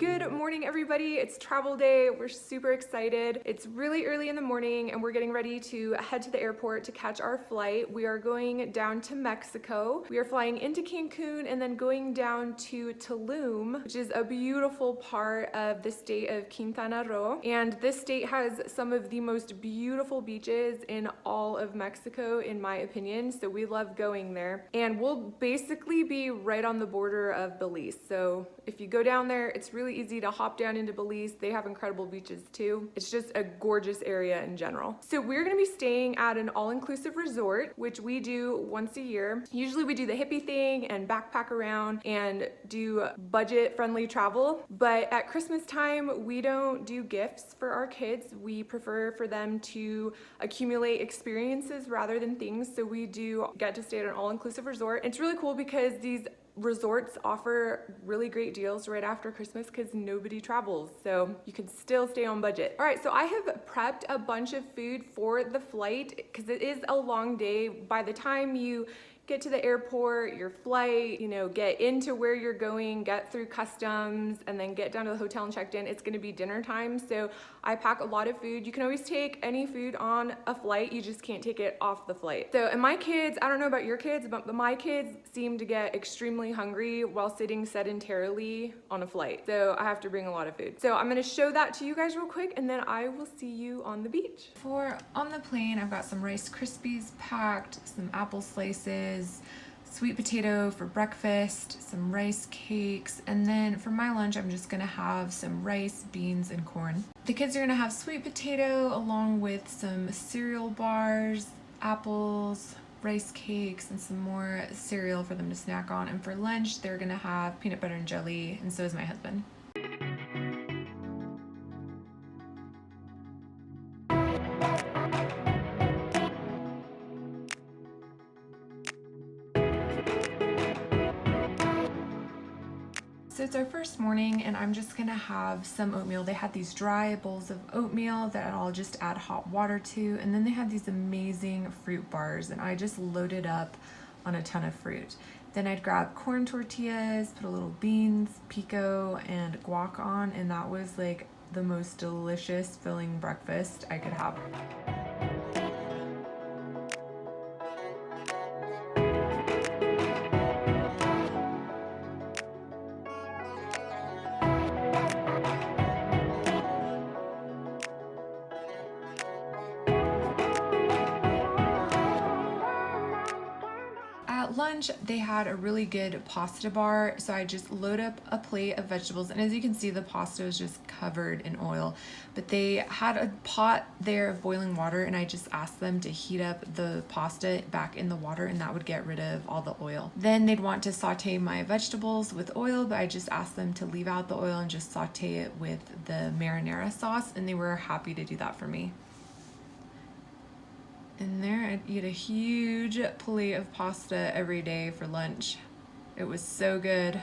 Good morning, everybody. It's travel day. We're super excited. It's really early in the morning and we're getting ready to head to the airport to catch our flight. We are going down to Mexico. We are flying into Cancun and then going down to Tulum, which is a beautiful part of the state of Quintana Roo. And this state has some of the most beautiful beaches in all of Mexico, in my opinion. So we love going there. And we'll basically be right on the border of Belize. So if you go down there, it's really easy to hop down into Belize. They have incredible beaches too. It's just a gorgeous area in general. So we're gonna be staying at an all-inclusive resort, which we do once a year. Usually we do the hippie thing and backpack around and do budget-friendly travel. But at Christmas time, we don't do gifts for our kids. We prefer for them to accumulate experiences rather than things. So we do get to stay at an all-inclusive resort. It's really cool because these resorts offer really great deals right after Christmas because nobody travels, so you can still stay on budget. All right, so I have prepped a bunch of food for the flight because it is a long day. By the time you get to the airport, your flight, get into where you're going, get through customs, and then get down to the hotel and checked in, it's gonna be dinner time. So I pack a lot of food. You can always take any food on a flight, you just can't take it off the flight. So, and my kids, I don't know about your kids, but my kids seem to get extremely hungry while sitting sedentarily on a flight. So I have to bring a lot of food. So I'm gonna show that to you guys real quick, and then I will see you on the beach. For on the plane, I've got some Rice Krispies packed, some apple slices, sweet potato for breakfast, some rice cakes, and then for my lunch I'm just gonna have some rice, beans, and corn. The kids are gonna have sweet potato along with some cereal bars, apples, rice cakes, and some more cereal for them to snack on. And for lunch they're gonna have peanut butter and jelly, and so is my husband. So it's our first morning and I'm just gonna have some oatmeal. They had these dry bowls of oatmeal that I'll just add hot water to, and then they had these amazing fruit bars and I just loaded up on a ton of fruit. Then I'd grab corn tortillas, put a little beans, pico, and guac on, and that was like the most delicious filling breakfast I could have. At lunch, they had a really good pasta bar, so I just load up a plate of vegetables, and as you can see, the pasta is just covered in oil. But they had a pot there of boiling water, and I just asked them to heat up the pasta back in the water, and that would get rid of all the oil. Then they'd want to saute my vegetables with oil, but I just asked them to leave out the oil and just saute it with the marinara sauce, and they were happy to do that for me. And there, I'd eat a huge plate of pasta every day for lunch. It was so good.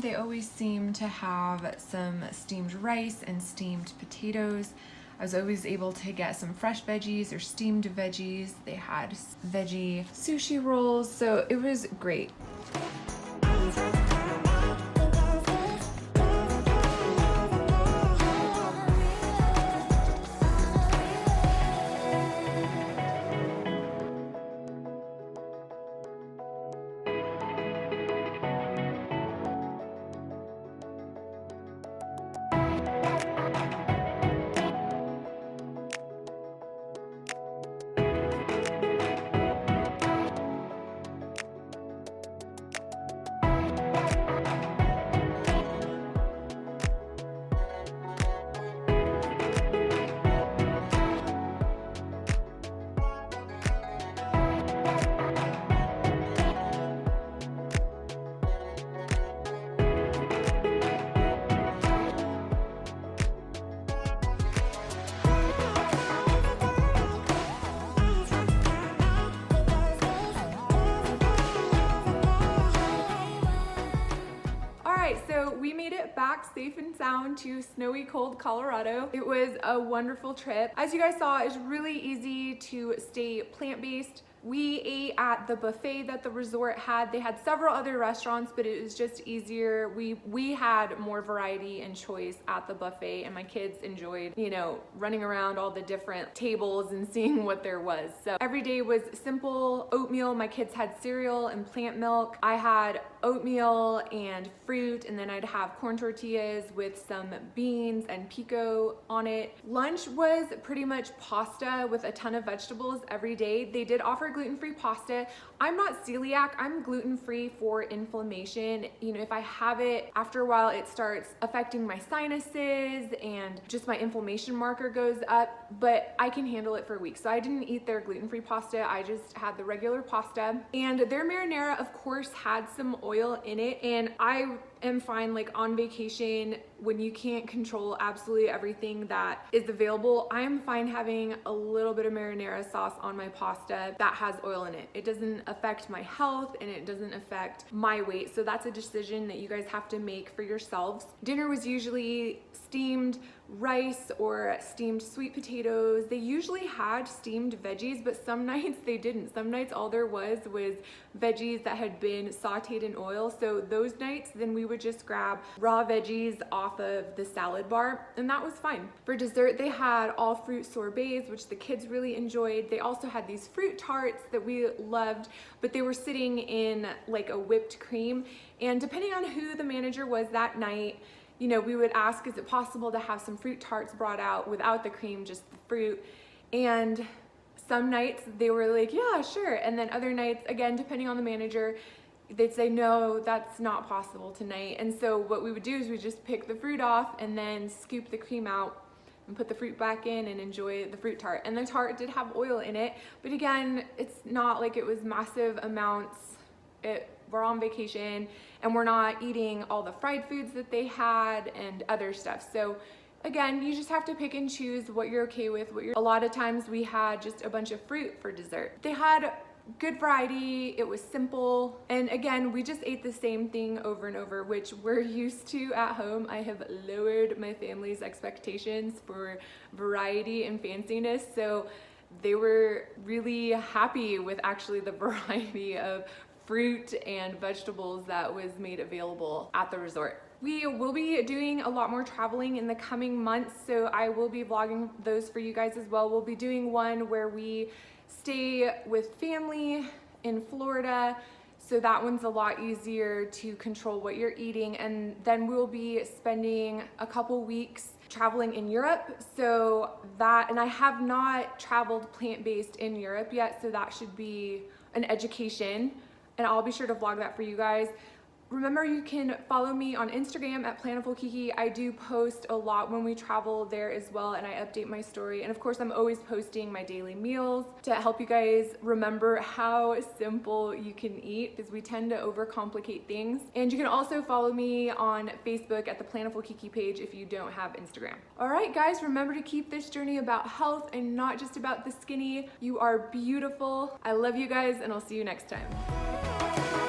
They always seem to have some steamed rice and steamed potatoes. I was always able to get some fresh veggies or steamed veggies. They had veggie sushi rolls, so it was great. it back safe and sound to snowy, cold Colorado. It was a wonderful trip. As you guys saw, it's really easy to stay plant-based. We ate at the buffet that the resort had. They had several other restaurants, but it was just easier. We had more variety and choice at the buffet, and my kids enjoyed, you know, running around all the different tables and seeing what there was. So every day was simple oatmeal. My kids had cereal and plant milk. I had oatmeal and fruit, and then I'd have corn tortillas with some beans and pico on it. Lunch was pretty much pasta with a ton of vegetables every day. They did offer gluten-free pasta. I'm not celiac, I'm gluten-free for inflammation. You know, if I have it, after a while it starts affecting my sinuses and just my inflammation marker goes up, but I can handle it for a week. So I didn't eat their gluten-free pasta, I just had the regular pasta. And their marinara, of course, had some oil in it, and I am fine like on vacation when you can't control absolutely everything that is available. I am fine having a little bit of marinara sauce on my pasta that has oil in it. It doesn't affect my health and it doesn't affect my weight. So that's a decision that you guys have to make for yourselves. Dinner was usually steamed rice or steamed sweet potatoes. They usually had steamed veggies, but some nights they didn't. Some nights all there was veggies that had been sauteed in oil. So those nights, then we would just grab raw veggies off of the salad bar, and that was fine. For dessert, they had all fruit sorbets, which the kids really enjoyed. They also had these fruit tarts that we loved, but they were sitting in like a whipped cream. And depending on who the manager was that night, you know, we would ask, is it possible to have some fruit tarts brought out without the cream, just the fruit? And some nights they were like, yeah, sure. And then other nights, again, depending on the manager, they'd say, no, that's not possible tonight. And so what we would do is we just pick the fruit off and then scoop the cream out and put the fruit back in and enjoy the fruit tart. And the tart did have oil in it, but again, it's not like it was massive amounts. We're on vacation and we're not eating all the fried foods that they had and other stuff. So again, you just have to pick and choose what you're okay with. A lot of times we had just a bunch of fruit for dessert. They had good variety, it was simple, and again, we just ate the same thing over and over, which we're used to at home. I have lowered my family's expectations for variety and fanciness, so they were really happy with actually the variety of fruit and vegetables that was made available at the resort. We will be doing a lot more traveling in the coming months, so I will be vlogging those for you guys as well. We'll be doing one where we stay with family in Florida, so that one's a lot easier to control what you're eating. And then we'll be spending a couple weeks traveling in Europe, so that, and I have not traveled plant-based in Europe yet, so that should be an education, and I'll be sure to vlog that for you guys. Remember, you can follow me on Instagram at Planiful Kiki. I do post a lot when we travel there as well, and I update my story. And of course, I'm always posting my daily meals to help you guys remember how simple you can eat, because we tend to overcomplicate things. And you can also follow me on Facebook at the Planiful Kiki page if you don't have Instagram. All right, guys, remember to keep this journey about health and not just about the skinny. You are beautiful. I love you guys, and I'll see you next time.